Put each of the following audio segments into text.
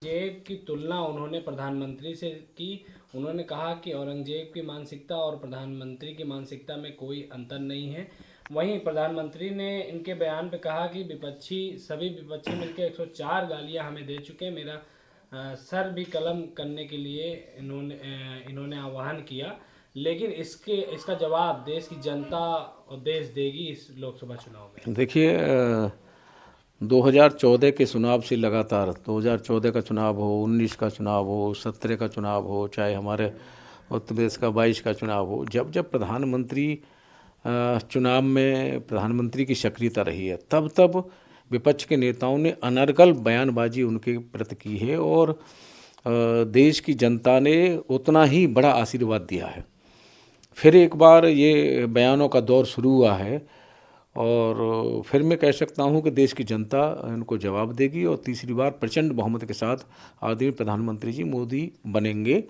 औरंगजेब की तुलना उन्होंने प्रधानमंत्री से की। उन्होंने कहा कि औरंगजेब की मानसिकता और प्रधानमंत्री की मानसिकता में कोई अंतर नहीं है। वहीं प्रधानमंत्री ने इनके बयान पे कहा कि सभी विपक्षी मिलकर 104 गालियां हमें दे चुके हैं। मेरा सर भी कलम करने के लिए इन्होंने आह्वान किया। लेकिन इसका जवाब देश की जनता और देश देगी इस लोकसभा चुनाव में। देखिए 2014 के चुनाव से लगातार 2014 का चुनाव हो, 19 का चुनाव हो, 17 का चुनाव हो, चाहे हमारे उत्तर प्रदेश का 22 का चुनाव हो, जब जब प्रधानमंत्री चुनाव में प्रधानमंत्री की सक्रियता रही है, तब तब विपक्ष के नेताओं ने अनर्गल बयानबाजी उनके प्रति की है और देश की जनता ने उतना ही बड़ा आशीर्वाद दिया है। फिर एक बार ये बयानों का दौर शुरू हुआ है और फिर मैं कह सकता हूं कि देश की जनता इनको जवाब देगी और तीसरी बार प्रचंड बहुमत के साथ आदरणीय प्रधानमंत्री जी मोदी बनेंगे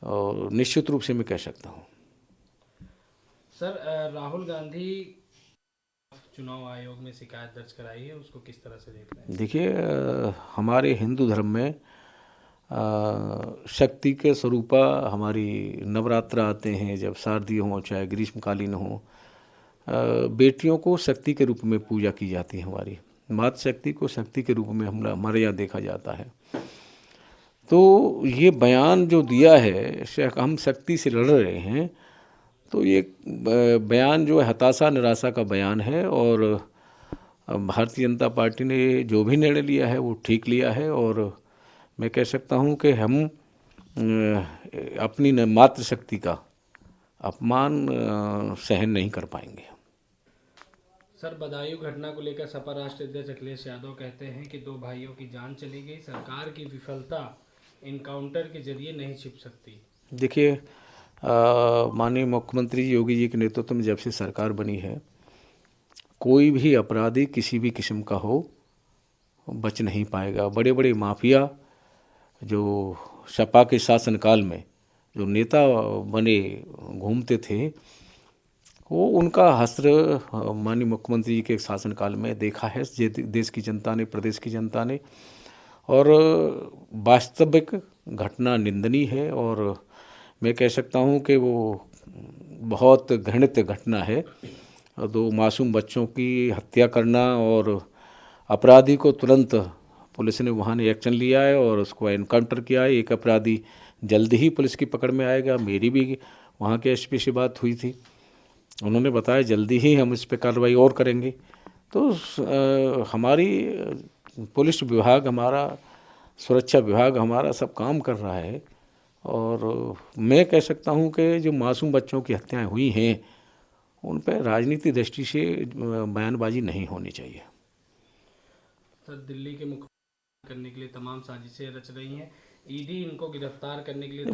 और निश्चित रूप से मैं कह सकता हूं। सर, राहुल गांधी चुनाव आयोग में शिकायत दर्ज कराई है, उसको किस तरह से देख रहे हैं? देखिए हमारे हिंदू धर्म में शक्ति के स्वरूपा हमारी नवरात्र आते हैं, जब शारदीय हों चाहे ग्रीष्मकालीन हों, बेटियों को शक्ति के रूप में पूजा की जाती है। हमारी मातृ शक्ति को शक्ति के रूप में हमारे यहाँ देखा जाता है। तो ये बयान जो दिया है, हम शक्ति से लड़ रहे हैं, तो ये बयान जो है हताशा निराशा का बयान है और भारतीय जनता पार्टी ने जो भी निर्णय लिया है वो ठीक लिया है और मैं कह सकता हूँ कि हम अपनी मातृशक्ति का अपमान सहन नहीं कर पाएंगे। सर, बदायूं घटना को लेकर सपा राष्ट्रीय अध्यक्ष अखिलेश यादव कहते हैं कि दो भाइयों की जान चली गई। सरकार की विफलता इनकाउंटर के जरिए नहीं छिप सकती। देखिए माननीय मुख्यमंत्री योगी जी के नेतृत्व में जब से सरकार बनी है, कोई भी अपराधी किसी भी किस्म का हो बच नहीं पाएगा। बड़े बड़े माफिया जो सपा के शासनकाल में जो नेता बने घूमते थे, वो उनका हस्र माननीय मुख्यमंत्री जी के शासनकाल में देखा है देश की जनता ने, प्रदेश की जनता ने। और वास्तविक घटना निंदनीय है और मैं कह सकता हूँ कि वो बहुत घृणित घटना है। दो मासूम बच्चों की हत्या करना और अपराधी को तुरंत पुलिस ने वहाँ ने एक्शन लिया है और उसको एनकाउंटर किया है। एक अपराधी जल्दी ही पुलिस की पकड़ में आएगा। मेरी भी वहाँ के एसपी से बात हुई थी, उन्होंने बताया जल्दी ही हम इस पर कार्रवाई और करेंगे। तो हमारी पुलिस विभाग, हमारा सुरक्षा विभाग हमारा सब काम कर रहा है और मैं कह सकता हूँ कि जो मासूम बच्चों की हत्याएं हुई हैं उन पर राजनीतिक दृष्टि से बयानबाजी नहीं होनी चाहिए। सर, दिल्ली के मुख्यमंत्री करने के लिए तमाम साजिशें रच रही हैं। ईडी इनको गिरफ्तार करने के लिए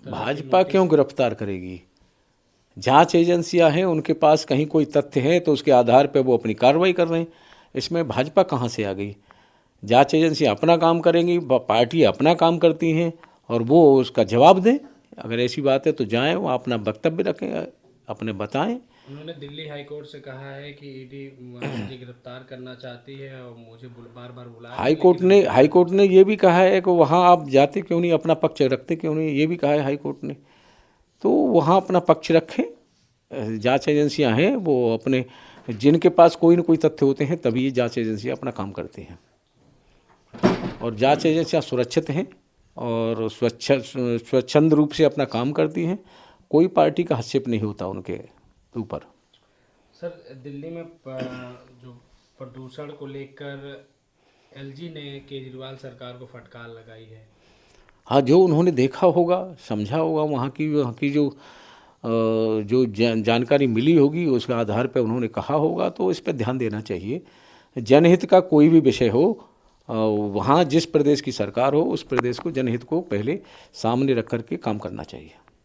भाजपा क्यों गिरफ्तार करेगी? जांच एजेंसियां हैं, उनके पास कहीं कोई तथ्य है तो उसके आधार पर वो अपनी कार्रवाई कर रहे हैं। इसमें भाजपा कहाँ से आ गई? जांच एजेंसियां अपना काम करेंगी, पार्टी अपना काम करती हैं और वो उसका जवाब दें। अगर ऐसी बात है तो जाएं, वो अपना वक्तव्य रखें, अपने बताएं। उन्होंने दिल्ली हाई कोर्ट से कहा है कि ईडी मुझे गिरफ्तार करना चाहती है और मुझे बार बार बुलाया। हाई कोर्ट ने ये भी कहा है कि वहाँ आप जाते क्यों नहीं, अपना पक्ष रखते क्यों नहीं, ये भी कहा है हाई कोर्ट ने। तो वहाँ अपना पक्ष रखें। जांच एजेंसियां हैं, वो अपने जिनके पास कोई न कोई तथ्य होते हैं तभी ये जांच एजेंसियां अपना काम करती हैं और जांच एजेंसियां सुरक्षित हैं और स्वच्छंद रूप से अपना काम करती हैं। कोई पार्टी का हस्तक्षेप नहीं होता उनके ऊपर। सर, दिल्ली में जो प्रदूषण को लेकर एलजी ने केजरीवाल सरकार को फटकार लगाई है। हाँ, जो उन्होंने देखा होगा, समझा होगा, वहाँ की जो जानकारी मिली होगी उसके आधार पर उन्होंने कहा होगा, तो इस पर ध्यान देना चाहिए। जनहित का कोई भी विषय हो, वहाँ जिस प्रदेश की सरकार हो उस प्रदेश को जनहित को पहले सामने रख करके काम करना चाहिए।